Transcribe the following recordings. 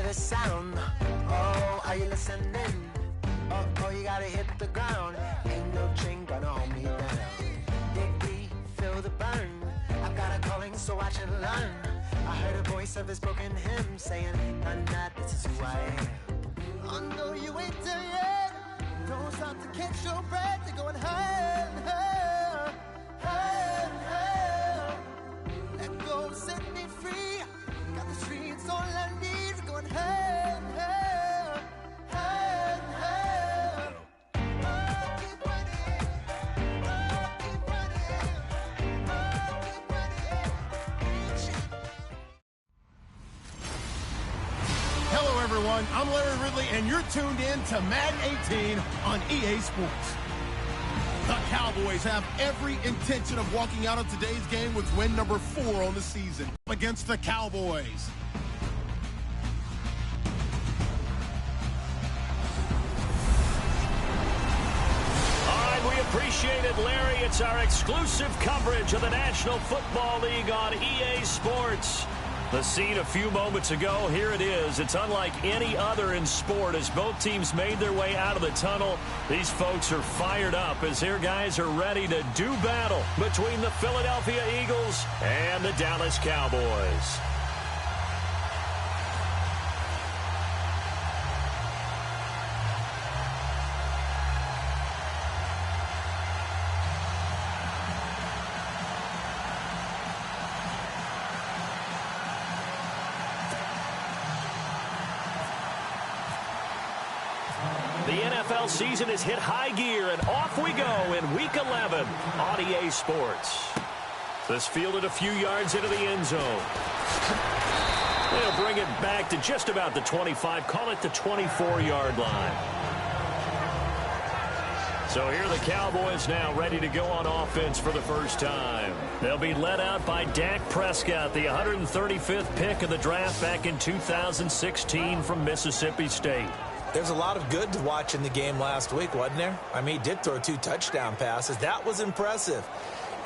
the sound. Oh, are you listening? Oh, you gotta hit the ground. Ain't no chain gonna hold me down. Dig deep, feel the burn. I've got a calling, so watch and learn. I heard a voice of his broken hymn saying, "None that this is who I am." I know you ain't there yet. Don't stop to catch your breath. You're going higher and higher, higher and higher. Let go, set me free. Got the streets all I need. Going higher and higher, higher and higher. Oh, keep running. Oh, keep running. Oh, keep running. Hello, everyone. I'm Larry Ridley, and you're tuned in to Madden 18 on EA Sports. The Cowboys have every intention of walking out of today's game with win number 4 on the season against the Cowboys. We appreciate it, Larry. It's our exclusive coverage of the National Football League on EA Sports. The scene a few moments ago, here it is. It's unlike any other in sport as both teams made their way out of the tunnel. These folks are fired up as their guys are ready to do battle between the Philadelphia Eagles and the Dallas Cowboys. The NFL season has hit high gear, and off we go in Week 11 on EA Sports. This fielded a few yards into the end zone. They'll bring it back to just about the 25, call it the 24-yard line. So here are the Cowboys now ready to go on offense for the first time. They'll be led out by Dak Prescott, the 135th pick of the draft back in 2016 from Mississippi State. There's a lot of good to watch in the game last week, wasn't there? I mean, he did throw 2 touchdown passes. That was impressive.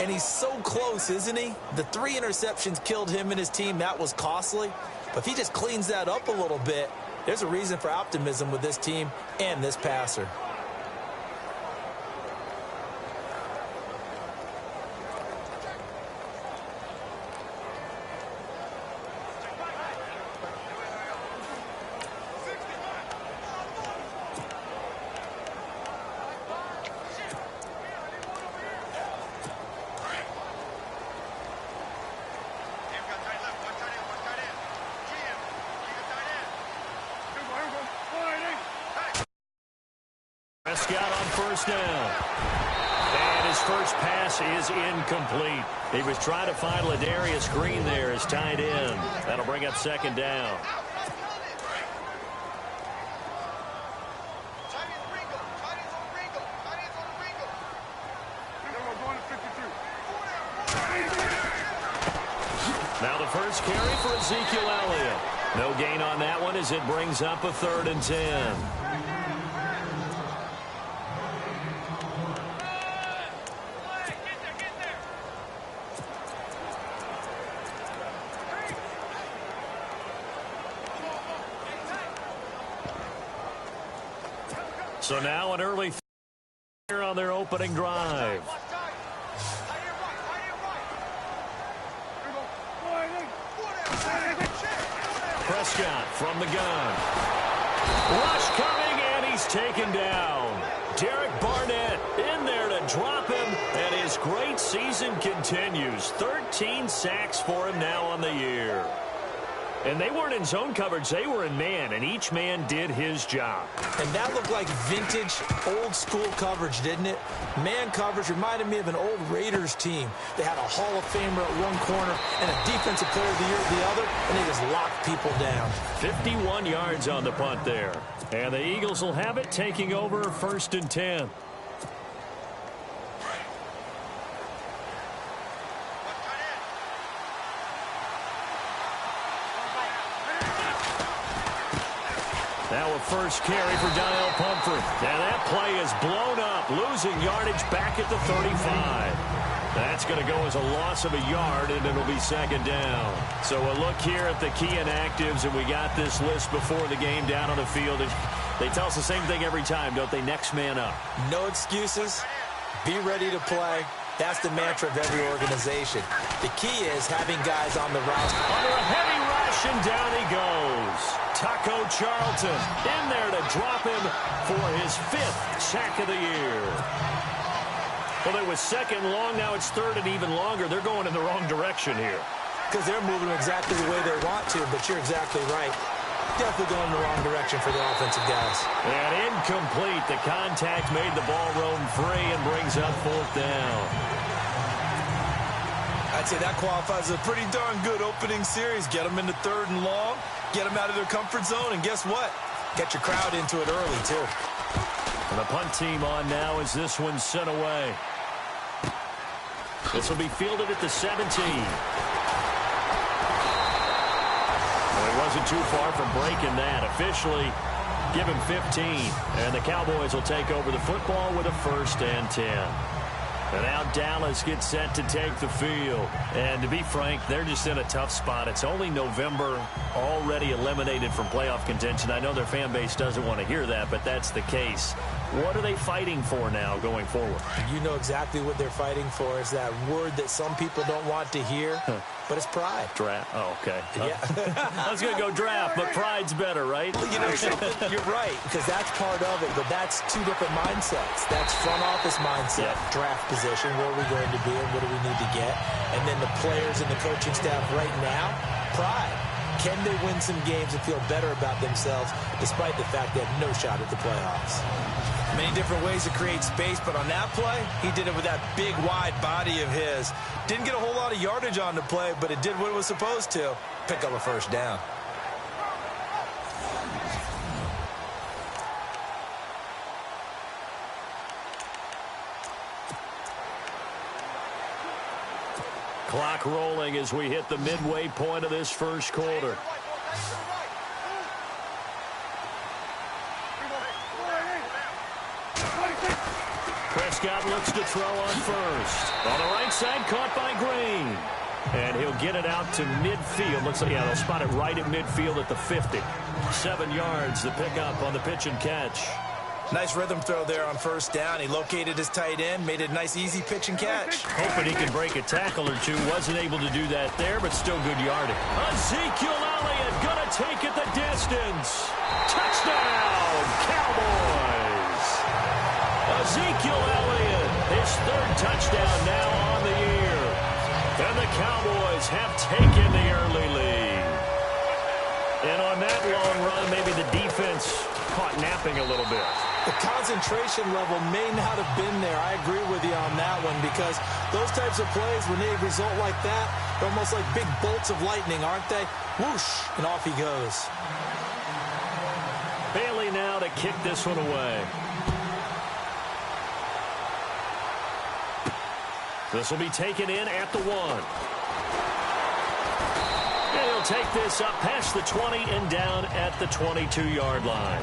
And he's so close, isn't he? The 3 interceptions killed him and his team. That was costly. But if he just cleans that up a little bit, there's a reason for optimism with this team and this passer. Prescott on first down. And his first pass is incomplete. He was trying to find Ladarius Green there as tight end. That'll bring up second down. Now the first carry for Ezekiel Elliott. No gain on that one as it brings up a 3rd and 10. So now an early here on their opening drive. Prescott from the gun. Rush coming, and he's taken down. Derek Barnett in there to drop him, and his great season continues. 13 sacks for him now on the year. And they weren't in zone coverage, they were in man, and each man did his job. And that looked like vintage, old-school coverage, didn't it? Man coverage reminded me of an old Raiders team. They had a Hall of Famer at one corner and a Defensive Player of the Year at the other, and they just locked people down. 51 yards on the punt there. And the Eagles will have it, taking over 1st and 10. Now a first carry for Daniel Pumphrey. And that play is blown up, losing yardage back at the 35. That's going to go as a loss of a yard, and it'll be second down. So a look here at the key inactives, and we got this list before the game down on the field. They tell us the same thing every time, don't they? Next man up. No excuses. Be ready to play. That's the mantra of every organization. The key is having guys on the roster. Under a heavy rush, and down he goes. Taco Charlton in there to drop him for his 5th sack of the year. Well, it was second long. Now it's third and even longer. They're going in the wrong direction here. Because they're moving exactly the way they want to, but you're exactly right. Definitely going in the wrong direction for the offensive guys. And incomplete. The contact made the ball roam free and brings up 4th down. I'd say that qualifies as a pretty darn good opening series. Get them into 3rd and long, get them out of their comfort zone, and guess what? Get your crowd into it early, too. And the punt team on now as this one's sent away. This will be fielded at the 17. Well, he wasn't too far from breaking that. Officially, give him 15. And the Cowboys will take over the football with a 1st and 10. And now Dallas gets set to take the field. And to be frank, they're just in a tough spot. It's only November, already eliminated from playoff contention. I know their fan base doesn't want to hear that, but that's the case. What are they fighting for now going forward? You know exactly what they're fighting for. Is that word that some people don't want to hear, but it's pride. Draft. Oh, okay. Yeah. I was going to go draft, but pride's better, right? You know something? You're right, because that's part of it, but that's 2 different mindsets. That's front office mindset, draft position, where are we going to be and what do we need to get? And then the players and the coaching staff right now, pride. Can they win some games and feel better about themselves despite the fact they have no shot at the playoffs? Many different ways to create space, but on that play, he did it with that big, wide body of his. Didn't get a whole lot of yardage on the play, but it did what it was supposed to. Pick up a 1st down. Clock rolling as we hit the midway point of this 1st quarter. Prescott looks to throw on 1st. On the right side, caught by Green. And he'll get it out to midfield. Looks like, yeah, they'll spot it right at midfield at the 50. 7 yards, the pickup on the pitch and catch. Nice rhythm throw there on 1st down. He located his tight end, made it a nice, easy pitch and catch. Hoping he could break a tackle or two. Wasn't able to do that there, but still good yardage. Ezekiel Elliott gonna take it the distance. Touchdown, Cowboys. Ezekiel Elliott, his 3rd touchdown now on the year. And the Cowboys have taken the early lead. And on that long run, maybe the defense caught napping a little bit. The concentration level may not have been there. I agree with you on that one, because those types of plays, when they result like that, they're almost like big bolts of lightning, aren't they? Whoosh, and off he goes. Bailey now to kick this one away. This will be taken in at the 1. And he'll take this up past the 20 and down at the 22-yard line.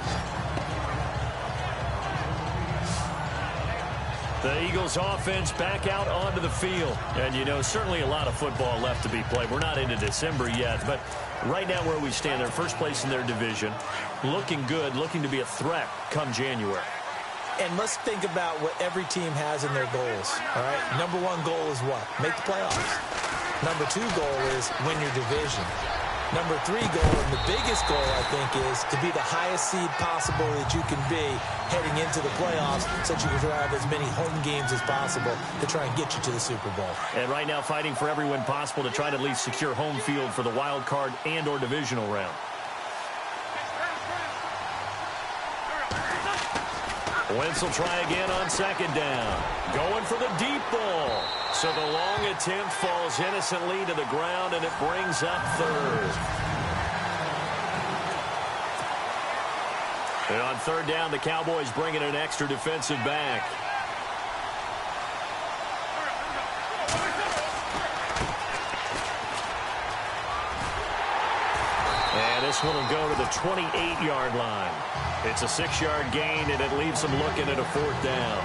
The Eagles offense back out onto the field. And, you know, certainly a lot of football left to be played. We're not into December yet, but right now where we stand, they're first place in their division. Looking good, looking to be a threat come January. And let's think about what every team has in their goals, all right? Number 1 goal is what? Make the playoffs. Number 2 goal is win your division. Number 3 goal, and the biggest goal, I think, is to be the highest seed possible that you can be heading into the playoffs so that you can have as many home games as possible to try and get you to the Super Bowl. And right now fighting for every win possible to try to at least secure home field for the wild card and or divisional round. Wentz will try again on 2nd down. Going for the deep ball. So the long attempt falls innocently to the ground, and it brings up 3rd. And on 3rd down, the Cowboys bring in an extra defensive back. And this one will go to the 28-yard line. It's a 6-yard gain, and it leaves them looking at a 4th down.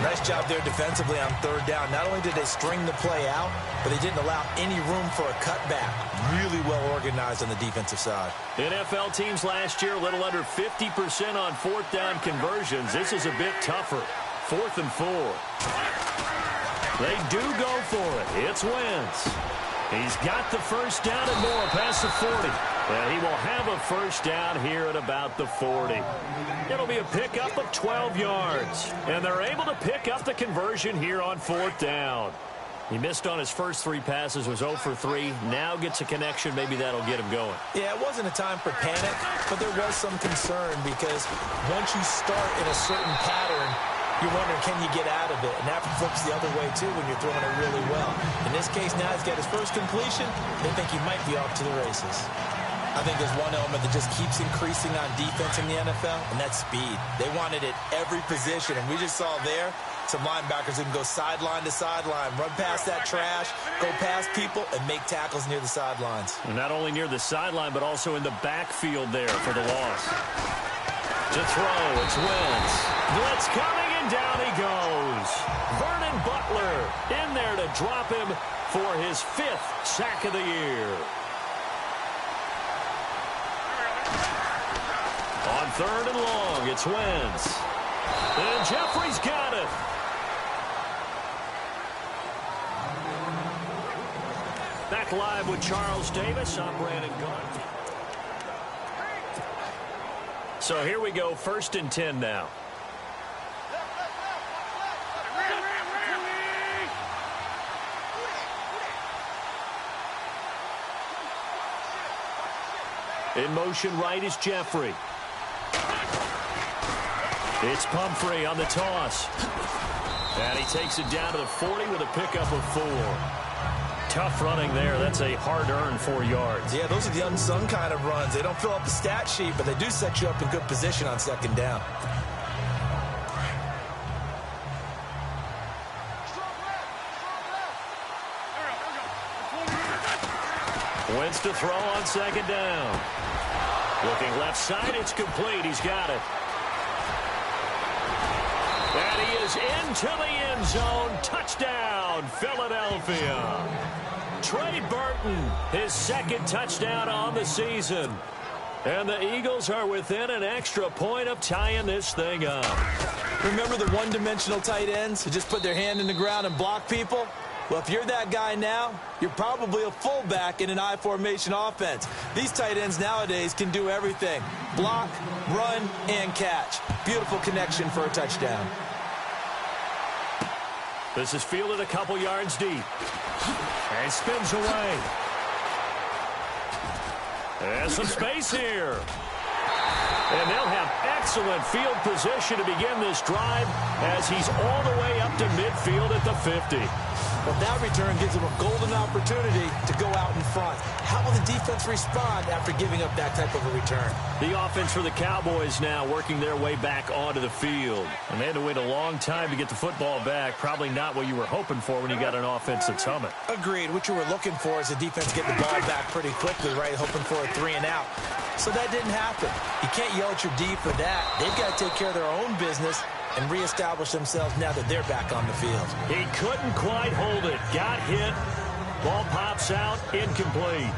Nice job there defensively on third down. Not only did they string the play out, but they didn't allow any room for a cutback. Really well organized on the defensive side. NFL teams last year, a little under 50% on fourth down conversions. This is a bit tougher. 4th and 4. They do go for it. It's Wentz. He's got the first down and more past the 40. And he will have a first down here at about the 40. It'll be a pickup of 12 yards. And they're able to pick up the conversion here on 4th down. He missed on his first 3 passes, was 0 for 3. Now gets a connection. Maybe that'll get him going. Yeah, it wasn't a time for panic, but there was some concern because once you start in a certain pattern, you're wondering, can you get out of it? And that flips the other way, too, when you're throwing it really well. In this case, now he's got his first completion. They think he might be off to the races. I think there's one element that just keeps increasing on defense in the NFL, and that's speed. They want it at every position, and we just saw there some linebackers who can go sideline to sideline, run past that trash, go past people, and make tackles near the sidelines. And not only near the sideline, but also in the backfield there for the loss. To throw, it's Wentz. Blitz coming, and down he goes. Vernon Butler in there to drop him for his 5th sack of the year. On 3rd and long, it's Wentz. And Jeffrey's got it. Back live with Charles Davis. I'm Brandon Gaudin. So here we go, 1st and 10 now. In motion right is Jeffrey. It's Pumphrey on the toss. And he takes it down to the 40 with a pickup of 4. Tough running there. That's a hard-earned 4 yards. Yeah, those are the unsung kind of runs. They don't fill up the stat sheet, but they do set you up in good position on 2nd down. Wentz to throw on 2nd down. Looking left side, it's complete. He's got it. And he is into the end zone. Touchdown, Philadelphia. Trey Burton, his 2nd touchdown on the season. And the Eagles are within an extra point of tying this thing up. Remember the one-dimensional tight ends who just put their hand in the ground and block people? Well, if you're that guy now, you're probably a fullback in an I formation offense. These tight ends nowadays can do everything. Block, run, and catch. Beautiful connection for a touchdown. This is fielded a couple yards deep. And spins away. There's some space here. And they'll have excellent field position to begin this drive as he's all the way up to midfield at the 50. Well, that return gives them a golden opportunity to go out in front. How will the defense respond after giving up that type of a return? The offense for the Cowboys now working their way back onto the field. And they had to wait a long time to get the football back. Probably not what you were hoping for when you got an offense that's humming. Agreed. What you were looking for is the defense getting the ball back pretty quickly, right? Hoping for a 3 and out. So that didn't happen. You can't yell at your D for that. They've got to take care of their own business and reestablish themselves now that they're back on the field. He couldn't quite hold it. Got hit. Ball pops out. Incomplete.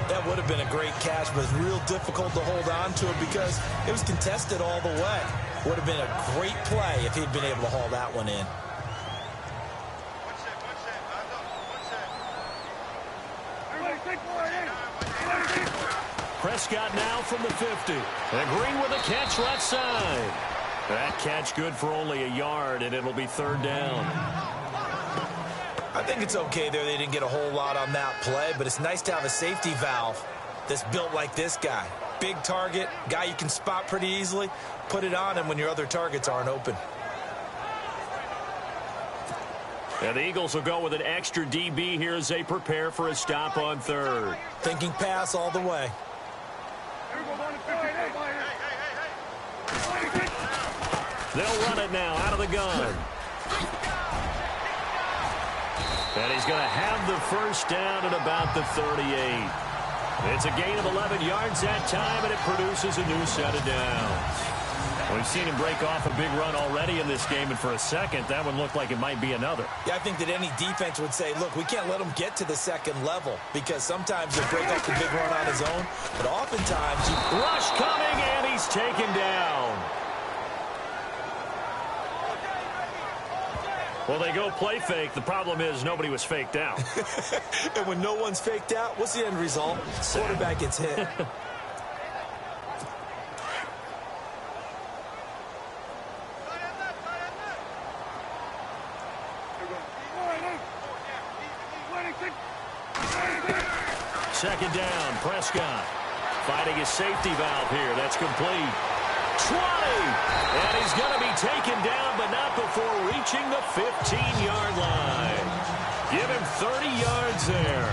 That would have been a great catch, but it's real difficult to hold on to it because it was contested all the way. Would have been a great play if he'd been able to haul that one in. Prescott now from the 50. And Green with a catch left side. That catch good for only a yard, and it'll be 3rd down. I think it's okay there. They didn't get a whole lot on that play, but it's nice to have a safety valve that's built like this guy. Big target, guy you can spot pretty easily. Put it on him when your other targets aren't open. And the Eagles will go with an extra DB here as they prepare for a stop on 3rd. Thinking pass all the way. They'll run it now out of the gun. And he's going to have the first down at about the 38. It's a gain of 11 yards that time, and it produces a new set of downs. We've seen him break off a big run already in this game, and for a second, that one looked like it might be another. Yeah, I think that any defense would say, look, we can't let him get to the second level, because sometimes he'll break off the big run on his own, but oftentimes rush coming, and he's taken down. Well, they go play fake. The problem is nobody was faked out. And when no one's faked out, what's the end result? Quarterback gets hit. Second down, Prescott fighting his safety valve here. That's complete. 20, and he's going to be taken down, but not before reaching the 15-yard line. Give him 30 yards there.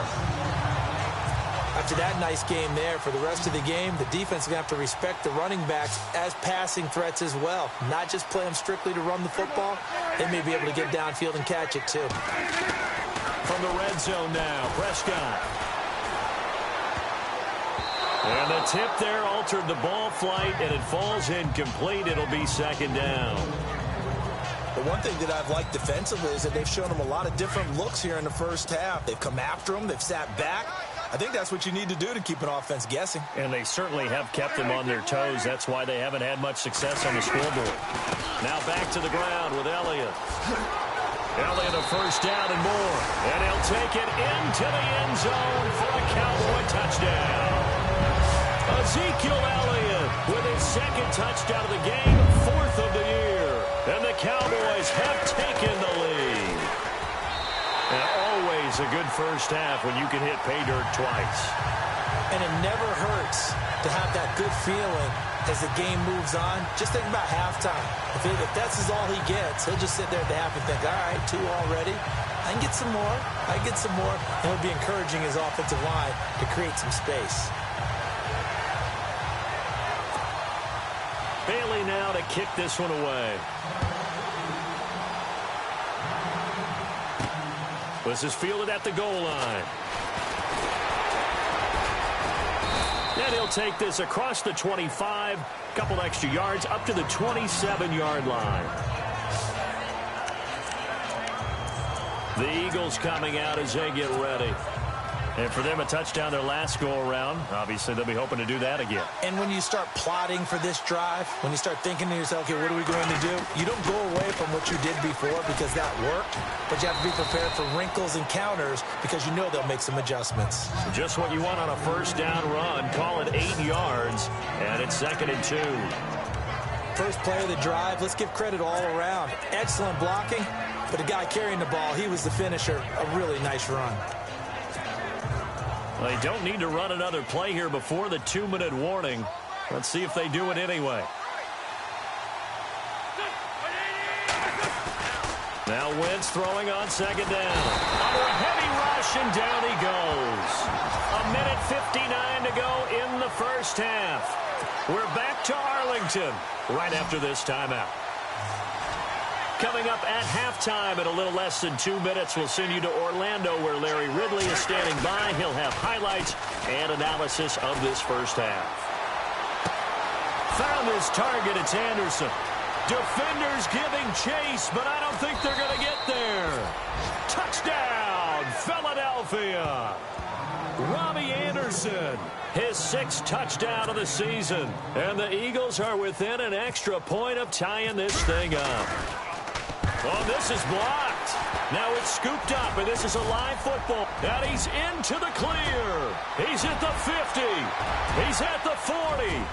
After that nice game there, for the rest of the game, the defense is going to have to respect the running backs as passing threats as well. Not just play them strictly to run the football. They may be able to get downfield and catch it too. From the red zone now, Prescott. And the tip there altered the ball flight, and it falls incomplete. It'll be second down. The one thing that I've liked defensively is that they've shown them a lot of different looks here in the first half. They've come after them. They've sat back. I think that's what you need to do to keep an offense guessing. And they certainly have kept them on their toes. That's why they haven't had much success on the scoreboard. Now back to the ground with Elliott. Elliott a first down and more. And he'll take it into the end zone for a Cowboy touchdown. Ezekiel Elliott with his second touchdown of the game, 4th of the year. And the Cowboys have taken the lead. And always a good first half when you can hit pay dirt twice. And it never hurts to have that good feeling as the game moves on. Just think about halftime. If that's all he gets, he'll just sit there at the half and think, all right, 2 already. I can get some more. I can get some more. And he'll be encouraging his offensive line to create some space. Bailey now to kick this one away. This is fielded at the goal line. And he'll take this across the 25, couple extra yards up to the 27-yard line. The Eagles coming out as they get ready. And for them, a touchdown their last go-around. Obviously, they'll be hoping to do that again. And when you start plotting for this drive, when you start thinking to yourself, okay, what are we going to do? You don't go away from what you did before because that worked, but you have to be prepared for wrinkles and counters because you know they'll make some adjustments. Just what you want on a first down run. Call it 8 yards, and it's 2nd and 2. First play of the drive, let's give credit all around. Excellent blocking, but the guy carrying the ball, he was the finisher. A really nice run. They don't need to run another play here before the 2-minute warning. Let's see if they do it anyway. Now Wentz throwing on second down. Under a heavy rush, and down he goes. 1:59 to go in the first half. We're back to Arlington right after this timeout. Coming up at halftime in a little less than 2 minutes, we'll send you to Orlando where Larry Ridley is standing by. He'll have highlights and analysis of this first half. Found his target. It's Anderson. Defenders giving chase, but I don't think they're going to get there. Touchdown, Philadelphia. Robbie Anderson, his 6th touchdown of the season. And the Eagles are within an extra point of tying this thing up. Oh, this is blocked. Now it's scooped up, and this is a live football. And he's into the clear. He's at the 50. He's at the 40.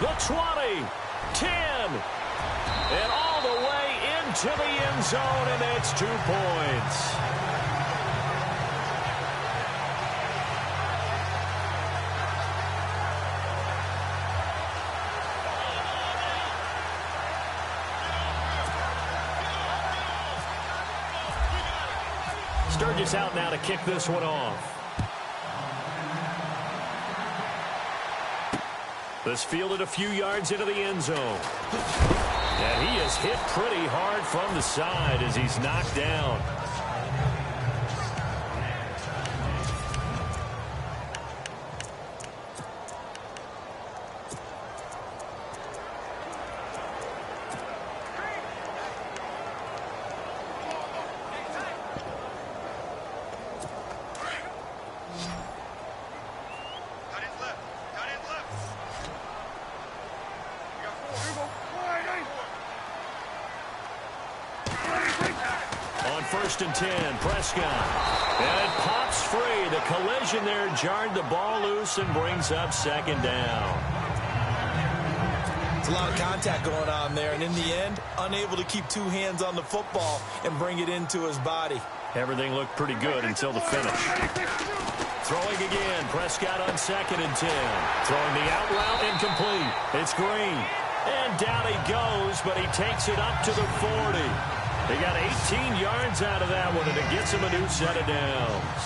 The 20. 10. And all the way into the end zone, and it's 2 points. Sturgis out now to kick this one off. This fielded a few yards into the end zone. And he is hit pretty hard from the side as he's knocked down. first and 10. Prescott. And it pops free. The collision there jarred the ball loose and brings up second down. There's a lot of contact going on there, and in the end, unable to keep two hands on the football and bring it into his body. Everything looked pretty good until the finish. Throwing again. Prescott on second and 10. Throwing the out route incomplete. It's Green. And down he goes, but he takes it up to the 40. He got 18 yards out of that one, and it gets him a new set of downs.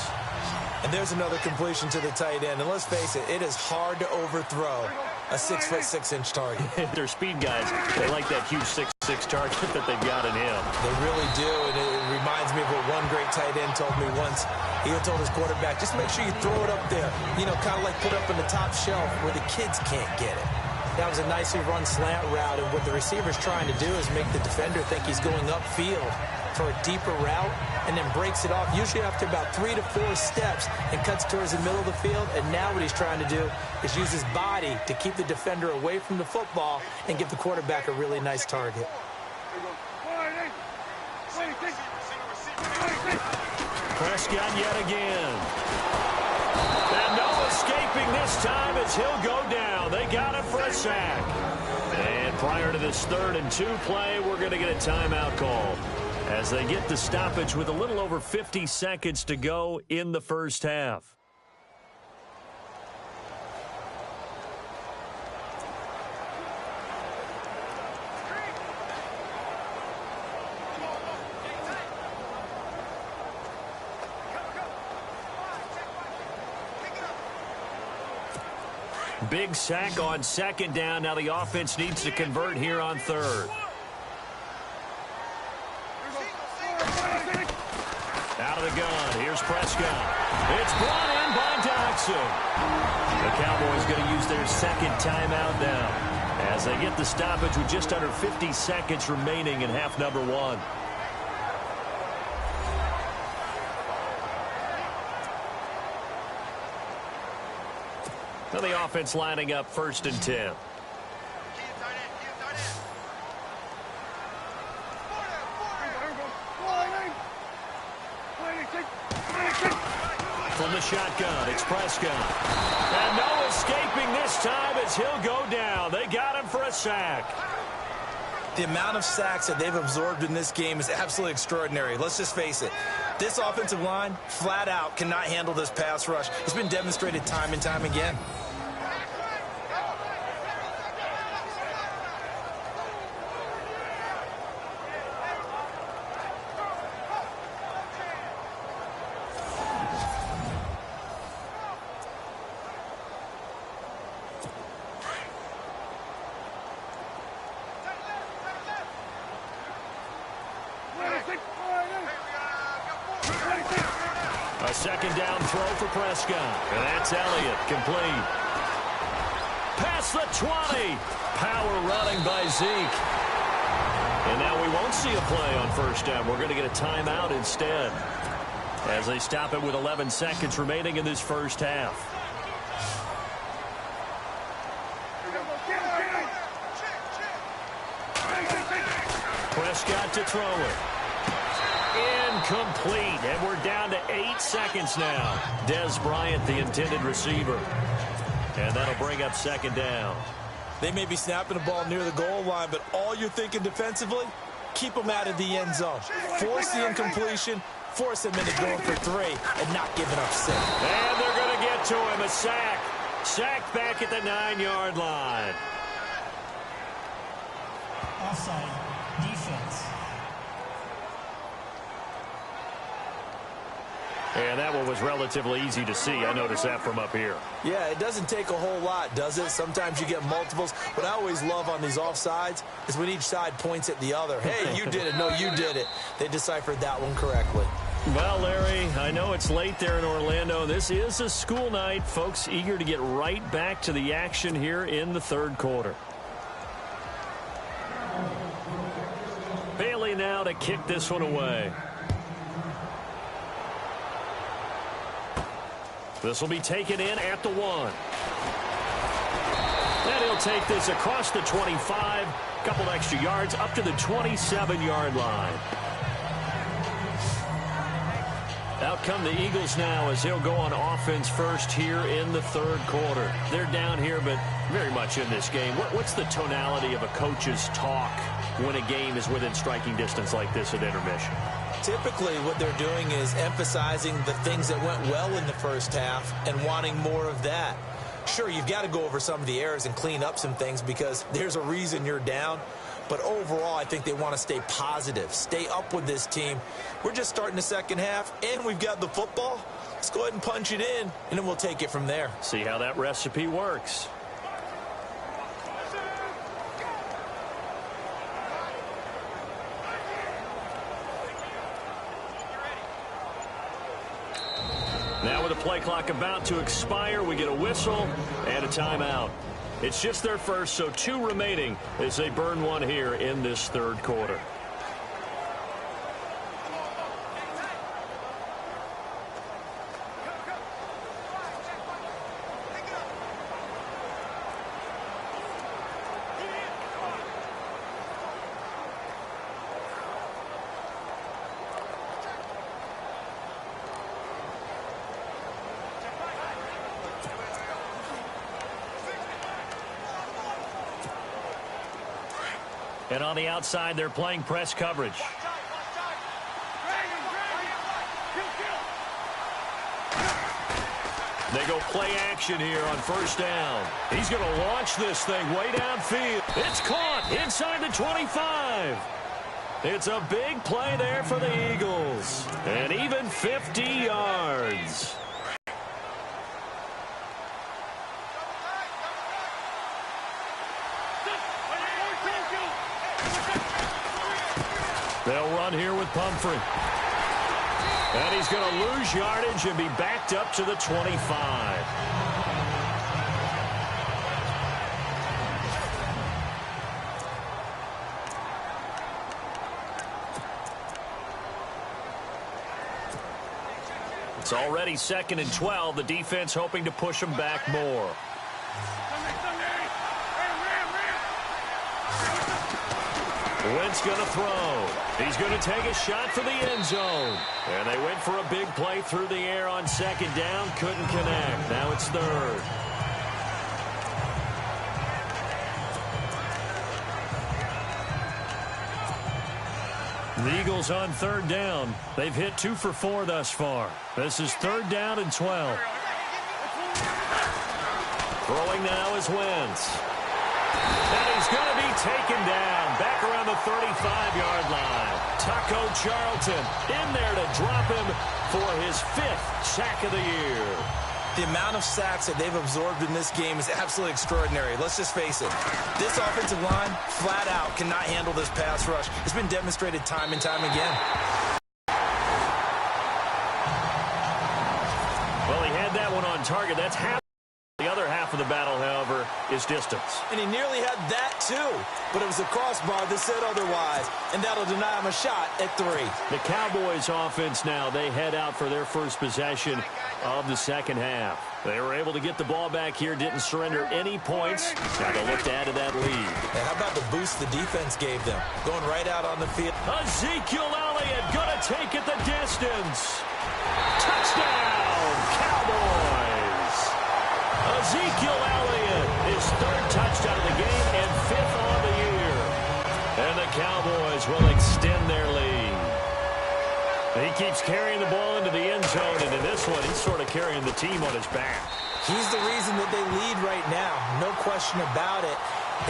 And there's another completion to the tight end. And let's face it, it is hard to overthrow a 6'6" target. They're speed guys. They like that huge 6'6" target that they've got in him. They really do, and it reminds me of what one great tight end told me once. He told his quarterback, just make sure you throw it up there. You know, kind of like put it up on the top shelf where the kids can't get it. That was a nicely run slant route, and what the receiver's trying to do is make the defender think he's going upfield for a deeper route, and then breaks it off, usually after about 3 to 4 steps, and cuts towards the middle of the field. And now what he's trying to do is use his body to keep the defender away from the football and give the quarterback a really nice target. Prescott yet again. And no escaping this time as he'll go down. They got him for a sack. And prior to this 3rd and 2 play, we're going to get a timeout call as they get the stoppage with a little over 50 seconds to go in the first half. Big sack on second down. Now the offense needs to convert here on 3rd. Out of the gun. Here's Prescott. It's brought in by Doxson. The Cowboys going to use their second timeout now as they get the stoppage with just under 50 seconds remaining in half number 1. Now the offense lining up 1st and 10. From the shotgun, it's Prescott. And no escaping this time as he'll go down. They got him for a sack. The amount of sacks that they've absorbed in this game is absolutely extraordinary. Let's just face it. This offensive line, flat out, cannot handle this pass rush. It's been demonstrated time and time again. A second down throw for Prescott. And that's Elliott, complete. Past the 20. Power running by Zeke. And now we won't see a play on first down. We're going to get a timeout instead as they stop it with 11 seconds remaining in this first half. Prescott to throw it. Incomplete, and we're down to 8 seconds now. Dez Bryant, the intended receiver. And that'll bring up second down. They may be snapping the ball near the goal line, but all you're thinking defensively, keep them out of the end zone. Force the incompletion, force them into going for 3, and not giving up 6. And they're going to get to him, a sack. Sacked back at the 9-yard line. Offside, defense. And that one was relatively easy to see. I noticed that from up here. Yeah, it doesn't take a whole lot, does it? Sometimes you get multiples. What I always love on these offsides is when each side points at the other. Hey, you did it. No, you did it. They deciphered that one correctly. Well, Larry, I know it's late there in Orlando. This is a school night. Folks eager to get right back to the action here in the third quarter. Bailey now to kick this one away. This will be taken in at the 1. And he'll take this across the 25. Couple extra yards up to the 27-yard line. Out come the Eagles now as they'll go on offense first here in the third quarter. They're down here, but very much in this game. What's the tonality of a coach's talk when a game is within striking distance like this at intermission? Typically, what they're doing is emphasizing the things that went well in the first half and wanting more of that. Sure, you've got to go over some of the errors and clean up some things because there's a reason you're down. But overall, I think they want to stay positive, stay up with this team. We're just starting the second half, and we've got the football. Let's go ahead and punch it in, and then we'll take it from there. See how that recipe works. Now with the play clock about to expire, we get a whistle and a timeout. It's just their first, so 2 remaining as they burn one here in this third quarter. And on the outside, they're playing press coverage. They go play action here on first down. He's going to launch this thing way downfield. It's caught inside the 25. It's a big play there for the Eagles. And even 50 yards. They'll run here with Pumphrey. And he's going to lose yardage and be backed up to the 25. It's already 2nd and 12. The defense hoping to push them back more. Wentz going to throw. He's going to take a shot for the end zone. And they went for a big play through the air on 2nd down. Couldn't connect. Now it's 3rd. The Eagles on 3rd down. They've hit 2 for 4 thus far. This is 3rd down and 12. Throwing now is Wentz. And he's going to be taken down back around the 35-yard line. Taco Charlton in there to drop him for his 5th sack of the year. The amount of sacks that they've absorbed in this game is absolutely extraordinary. Let's just face it. This offensive line, flat out, cannot handle this pass rush. It's been demonstrated time and time again. Well, he had that one on target. That's half. The other half of the battle, however, is distance. And he nearly had that, too. But it was a crossbar that said otherwise. And that'll deny him a shot at 3. The Cowboys offense now, they head out for their first possession of the second half. They were able to get the ball back here, didn't surrender any points. Now they'll look to add to that lead. And how about the boost the defense gave them? Going right out on the field. Ezekiel Elliott gonna take it the distance. Touchdown, Cowboys. Ezekiel Elliott, his 3rd touchdown of the game and 5th on the year. And the Cowboys will extend their lead. He keeps carrying the ball into the end zone, and in this one, he's sort of carrying the team on his back. He's the reason that they lead right now, no question about it.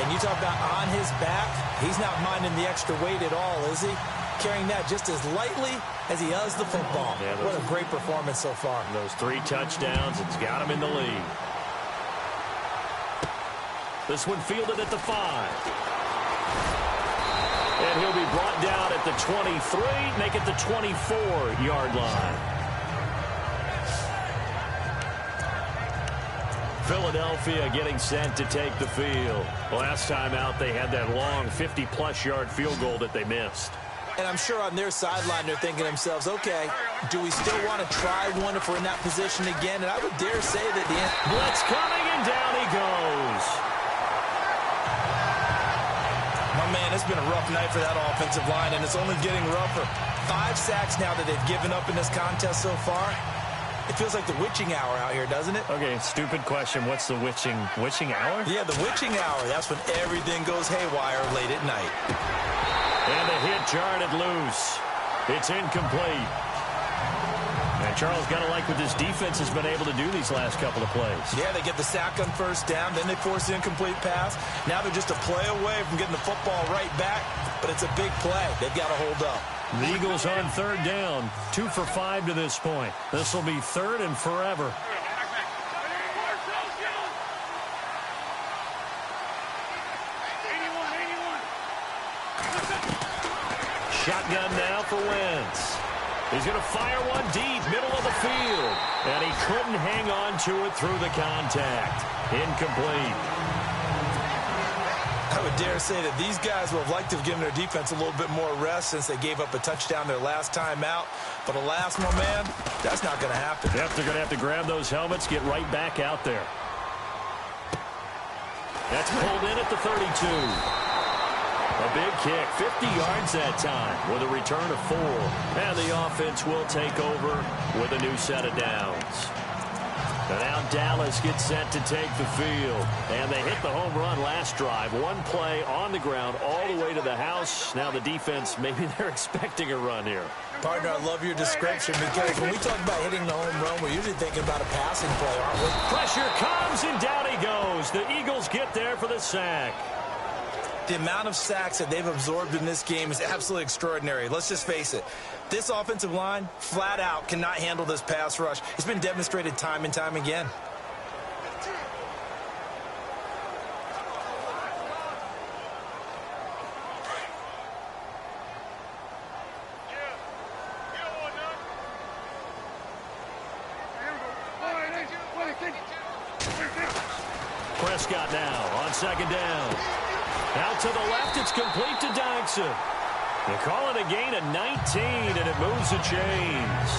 And you talk about on his back, he's not minding the extra weight at all, is he? Carrying that just as lightly as he does the football. Yeah, what a great performance so far. Those 3 touchdowns, it's got him in the lead. This one fielded at the 5. And he'll be brought down at the 23, make it the 24-yard line. Philadelphia getting set to take the field. Last time out, they had that long 50-plus yard field goal that they missed. And I'm sure on their sideline they're thinking to themselves, okay, do we still want to try one if we're in that position again? And I would dare say that the blitz coming, and down he goes. My man, it's been a rough night for that offensive line, and it's only getting rougher. 5 sacks now that they've given up in this contest so far. It feels like the witching hour out here, doesn't it? Okay, stupid question. What's the witching hour? Yeah, the witching hour. That's when everything goes haywire late at night. And the hit jarred it loose. It's incomplete. And Charles, got to like what this defense has been able to do these last couple of plays. Yeah, they get the sack on first down, then they force the incomplete pass. Now they're just a play away from getting the football right back, but it's a big play. They've got to hold up. The Eagles on third down, 2 for 5 to this point. This will be third and forever. Shotgun now for Wentz. He's going to fire one deep, middle of the field. And he couldn't hang on to it through the contact. Incomplete. I would dare say that these guys would have liked to have given their defense a little bit more rest since they gave up a touchdown their last time out. But alas, my man, that's not going to happen. Yep, they're going to have to grab those helmets, get right back out there. That's pulled in at the 32. A big kick, 50 yards that time with a return of 4. And the offense will take over with a new set of downs. And now Dallas gets set to take the field. And they hit the home run last drive. One play on the ground all the way to the house. Now the defense, maybe they're expecting a run here. Partner, I love your description because when we talk about hitting the home run, we're usually thinking about a passing play, aren't we? Pressure comes and down he goes. The Eagles get there for the sack. The amount of sacks that they've absorbed in this game is absolutely extraordinary. Let's just face it. This offensive line, flat out, cannot handle this pass rush. It's been demonstrated time and time again. Prescott now on second down. Out to the left, it's complete to Dykson. They call it a gain of 19, and it moves the chains.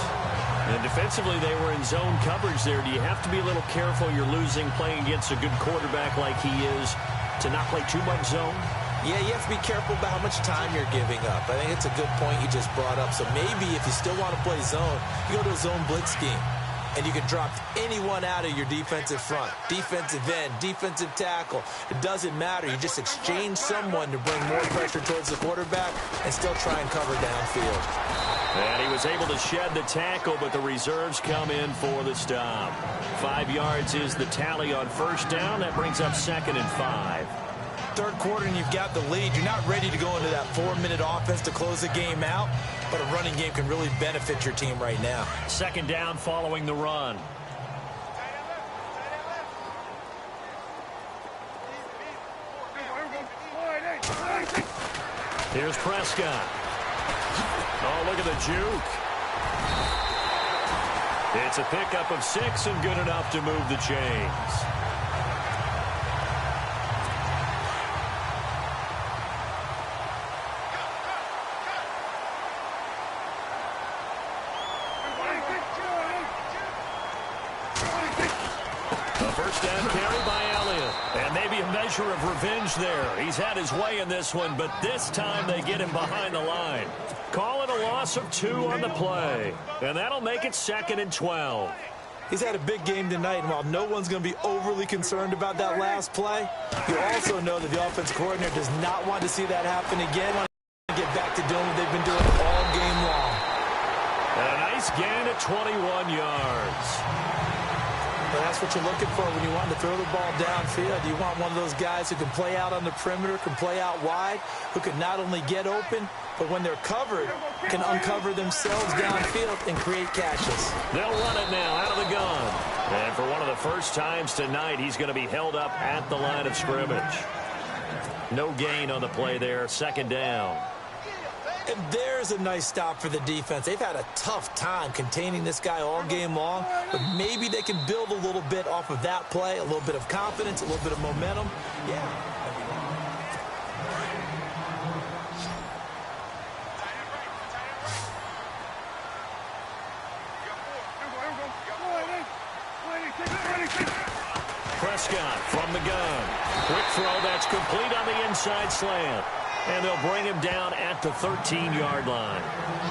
And defensively, they were in zone coverage there. Do you have to be a little careful? You're losing playing against a good quarterback like he is to not play too much zone? Yeah, you have to be careful about how much time you're giving up. I think it's a good point you just brought up. So maybe if you still want to play zone, you go to a zone blitz scheme. And you can drop anyone out of your defensive front. Defensive end, defensive tackle. It doesn't matter. You just exchange someone to bring more pressure towards the quarterback and still try and cover downfield. And he was able to shed the tackle, but the reserves come in for the stop. 5 yards is the tally on first down. That brings up 2nd and 5. Third quarter and you've got the lead. You're not ready to go into that 4-minute offense to close the game out, but a running game can really benefit your team right now. 2nd down following the run. Here's Prescott. Oh, look at the juke. It's a pickup of 6 and good enough to move the chains. Of revenge there. He's had his way in this one, but this time they get him behind the line. Call it a loss of 2 on the play, and that'll make it 2nd and 12. He's had a big game tonight, and while no one's going to be overly concerned about that last play, you also know that the offensive coordinator does not want to see that happen again. Want to get back to doing what they've been doing all game long. And a nice gain at 21 yards. But that's what you're looking for when you want to throw the ball downfield. You want one of those guys who can play out on the perimeter, can play out wide, who can not only get open, but when they're covered, can uncover themselves downfield and create catches. They'll run it now out of the gun. And for one of the first times tonight, he's going to be held up at the line of scrimmage. No gain on the play there, 2nd down. And there's a nice stop for the defense. They've had a tough time containing this guy all game long, but maybe they can build a little bit off of that play, a little bit of confidence, a little bit of momentum. Yeah. Prescott from the gun. Quick throw that's complete on the inside slant. And they'll bring him down at the 13-yard line.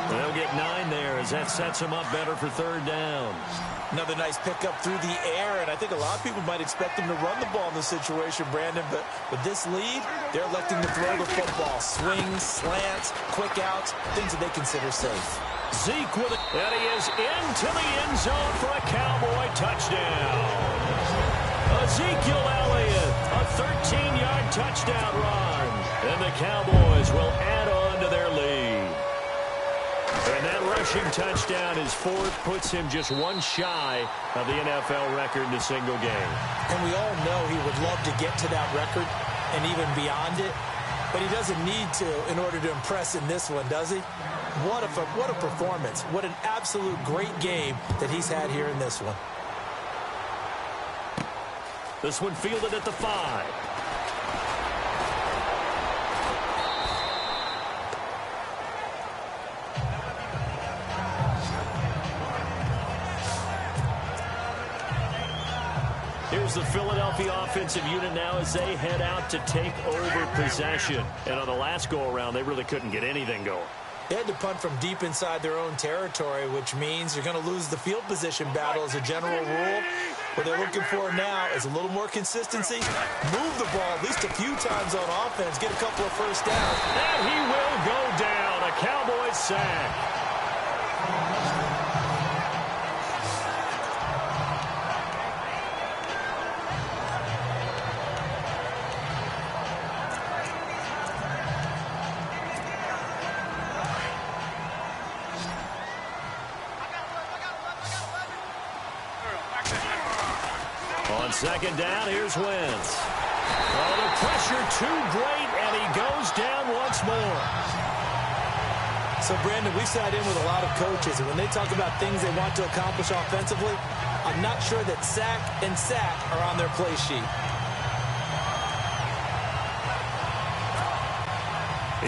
They'll get 9 there as that sets him up better for third down. Another nice pickup through the air, and I think a lot of people might expect him to run the ball in this situation, Brandon, but with this lead, they're electing to throw the football. Swings, slants, quick outs, things that they consider safe. Zeke with it, and he is into the end zone for a Cowboy touchdown. Ezekiel Elliott, a 13-yard touchdown run, and the Cowboys will add on to their lead. And that rushing touchdown, his fourth, puts him just one shy of the NFL record in a single game. And we all know he would love to get to that record and even beyond it, but he doesn't need to in order to impress in this one, does he? What a performance. What an absolute great game that he's had here in this one. This one fielded at the 5. Here's the Philadelphia offensive unit now as they head out to take over possession. And on the last go-around, they really couldn't get anything going. They had to punt from deep inside their own territory, which means you're going to lose the field position battle as a general rule. What they're looking for now is a little more consistency. Move the ball at least a few times on offense. Get a couple of first downs. And he will go down. A Cowboys sack. On second down, here's Wentz. Oh, the pressure too great, and he goes down once more. So, Brandon, we sat in with a lot of coaches, and when they talk about things they want to accomplish offensively, I'm not sure that sack and sack are on their play sheet.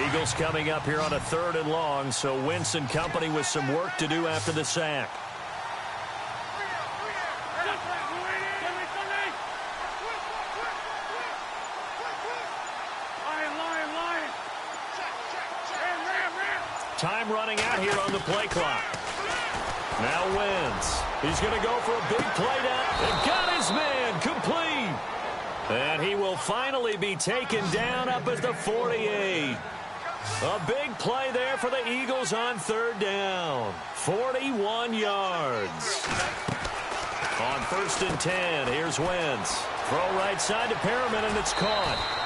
Eagles coming up here on a 3rd and long, so Wentz and company with some work to do after the sack. Time running out here on the play clock. Now Wentz. He's going to go for a big play down. And got his man complete. And he will finally be taken down up at the 48. A big play there for the Eagles on 3rd down. 41 yards. On 1st and 10, here's Wentz. Throw right side to Perriman, and it's caught.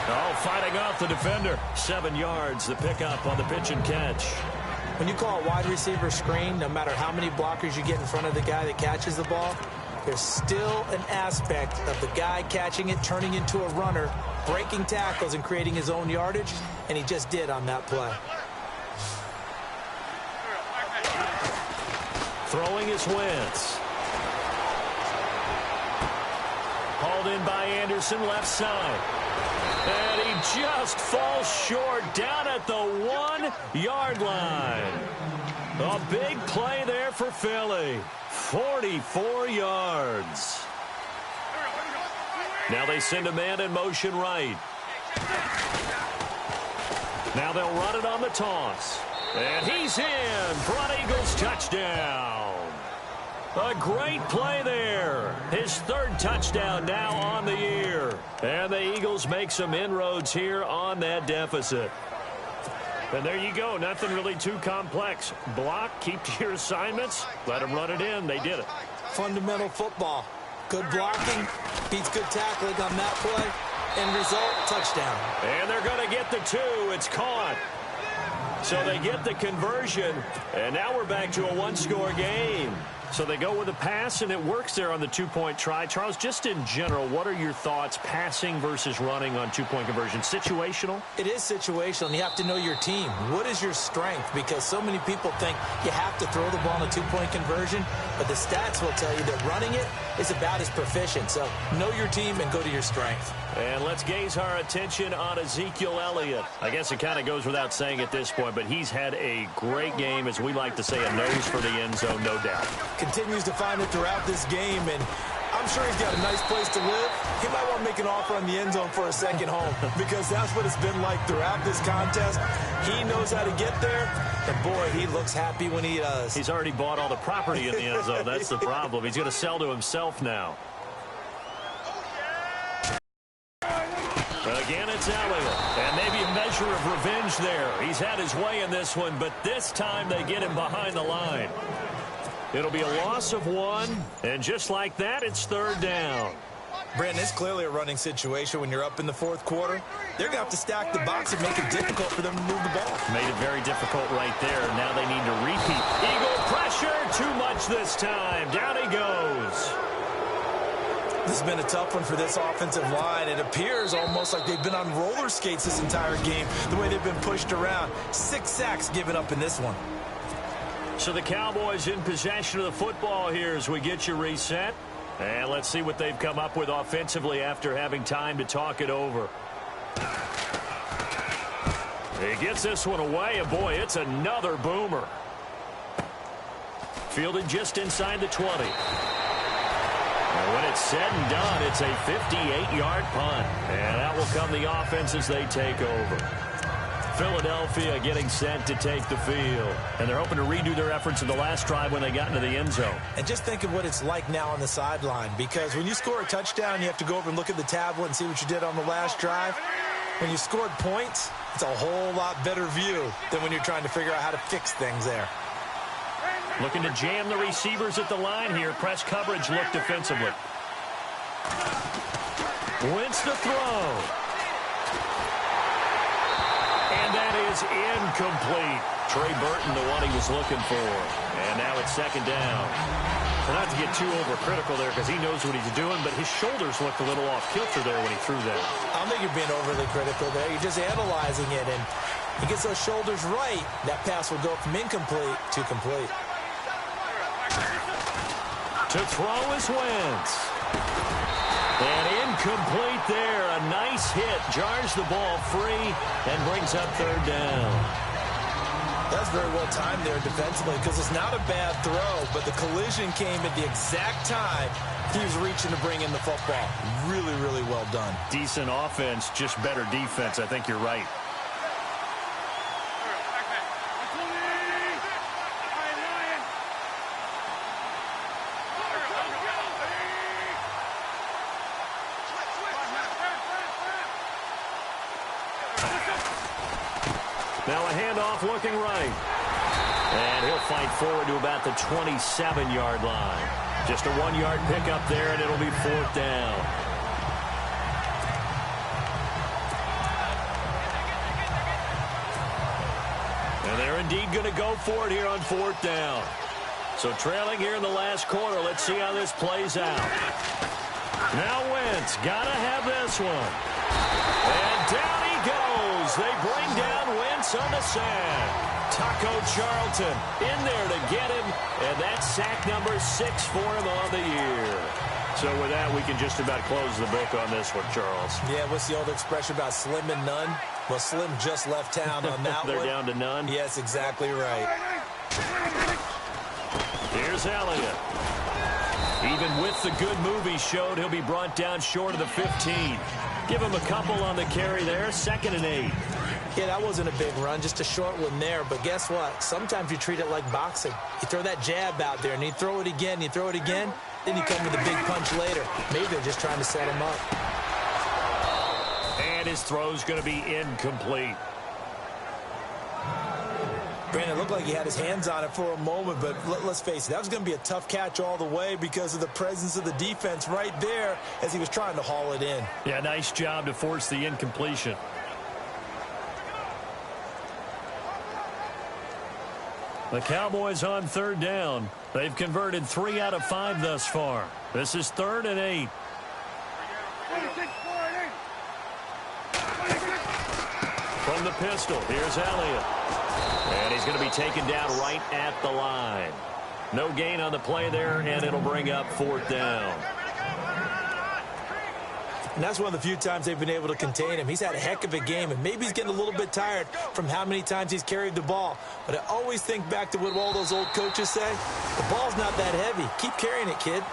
Oh, fighting off the defender. 7 yards, the pickup on the pitch and catch. When you call a wide receiver screen, no matter how many blockers you get in front of the guy that catches the ball, there's still an aspect of the guy catching it, turning into a runner, breaking tackles and creating his own yardage, and he just did on that play. Throwing is Wentz. Hauled in by Anderson, left side. And he just falls short down at the 1-yard line. A big play there for Philly. 44 yards. Now they send a man in motion right. Now they'll run it on the toss. And he's in for an Eagles touchdown. A great play there. His 3rd touchdown now on the year. And the Eagles make some inroads here on that deficit. And there you go. Nothing really too complex. Block, keep to your assignments, let them run it in. They did it. Fundamental football. Good blocking beats good tackling on that play. End result, touchdown. And they're going to get the 2. It's caught. So they get the conversion. And now we're back to a 1-score game. So they go with a pass, and it works there on the 2-point try. Charles, just in general, what are your thoughts passing versus running on 2-point conversion? Situational? It is situational, and you have to know your team. What is your strength? Because so many people think you have to throw the ball in a 2-point conversion, but the stats will tell you that running it is about as proficient. So know your team and go to your strength. And let's gaze our attention on Ezekiel Elliott. I guess it kind of goes without saying at this point, but he's had a great game, as we like to say, a nose for the end zone, no doubt. Continues to find it throughout this game, and I I'm sure he's got a nice place to live. He might want to make an offer on the end zone for a second home because that's what it's been like throughout this contest. He knows how to get there, and boy, he looks happy when he does. He's already bought all the property in the end zone. That's the problem. He's going to sell to himself now. Again, it's Elliott, and maybe a measure of revenge there. He's had his way in this one, but this time they get him behind the line. It'll be a loss of 1, and just like that, it's 3rd down. Brandon, it's clearly a running situation when you're up in the 4th quarter. They're going to have to stack the box and make it difficult for them to move the ball. Made it very difficult right there. Now they need to repeat. Eagle pressure, too much this time. Down he goes. This has been a tough one for this offensive line. It appears almost like they've been on roller skates this entire game, the way they've been pushed around. 6 sacks given up in this one. So the Cowboys in possession of the football here as we get you reset. And let's see what they've come up with offensively after having time to talk it over. He gets this one away, and boy, it's another boomer. Fielded just inside the 20. And when it's said and done, it's a 58-yard punt. And that will come the offense as they take over. Philadelphia getting set to take the field. And they're hoping to redo their efforts in the last drive when they got into the end zone. And just think of what it's like now on the sideline. Because when you score a touchdown, you have to go over and look at the tablet and see what you did on the last drive. When you scored points, it's a whole lot better view than when you're trying to figure out how to fix things there. Looking to jam the receivers at the line here. Press coverage look defensively. Wentz to throw. And that is incomplete. Trey Burton, the one he was looking for. And now it's 2nd down. So not to get too overcritical there because he knows what he's doing, but his shoulders looked a little off kilter there when he threw that. I don't think you're being overly critical there. You're just analyzing it, and he gets those shoulders right. That pass will go from incomplete to complete. To throw is Wentz. And incomplete there. A nice hit. Jars the ball free and brings up 3rd down. That's very well timed there defensively because it's not a bad throw, but the collision came at the exact time he was reaching to bring in the football. Really, really well done. Decent offense, just better defense. I think you're right. Now a handoff looking right. And he'll fight forward to about the 27-yard line. Just a 1-yard pickup there, and it'll be 4th down. And they're indeed going to go for it here on 4th down. So trailing here in the last quarter. Let's see how this plays out. Now Wentz, got to have this one. And down he goes. They bring down Wentz on the sack. Taco Charlton in there to get him. And that's sack number 6 for him on the year. So with that, we can just about close the book on this one, Charles. Yeah, what's the old expression about slim and none? Well, Slim just left town on that They're one. down to none? Yes, exactly right. Here's Elliott. Even with the good move he showed, he'll be brought down short of the 15. Give him a couple on the carry there. 2nd and 8. Yeah, that wasn't a big run, just a short one there. But guess what? Sometimes you treat it like boxing. You throw that jab out there, and you throw it again, then you come with a big punch later. Maybe they're just trying to set him up. And his throw's going to be incomplete. Brandon, it looked like he had his hands on it for a moment, but let's face it, that was going to be a tough catch all the way because of the presence of the defense right there as he was trying to haul it in. Yeah, nice job to force the incompletion. The Cowboys on 3rd down. They've converted 3 out of 5 thus far. This is 3rd and 8. From the pistol, here's Elliott. And he's going to be taken down right at the line. No gain on the play there, and it'll bring up 4th down. And that's one of the few times they've been able to contain him. He's had a heck of a game, and maybe he's getting a little bit tired from how many times he's carried the ball. But I always think back to what all those old coaches say. The ball's not that heavy. Keep carrying it, kid.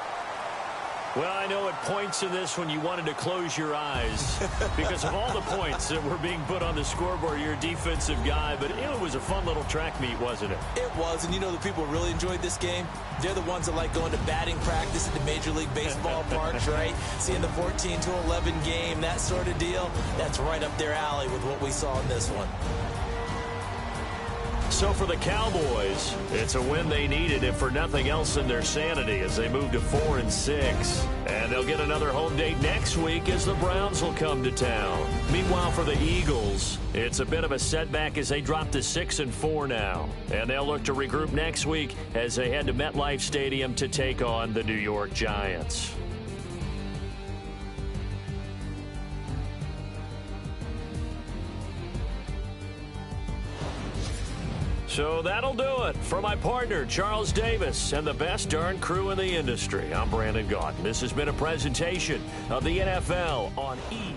Well, I know at points in this when you wanted to close your eyes because of all the points that were being put on the scoreboard. You're a defensive guy, but it was a fun little track meet, wasn't it? It was, and you know the people who really enjoyed this game? They're the ones that like going to batting practice at the Major League Baseball parks, right? Seeing the 14-11 game, that sort of deal. That's right up their alley with what we saw in this one. So for the Cowboys, it's a win they needed, if for nothing else than their sanity, as they move to 4-6. And they'll get another home date next week as the Browns will come to town. Meanwhile, for the Eagles, it's a bit of a setback as they drop to 6-4 now. And they'll look to regroup next week as they head to MetLife Stadium to take on the New York Giants. So that'll do it. For my partner, Charles Davis, and the best darn crew in the industry, I'm Brandon Gaudin. This has been a presentation of the NFL on E!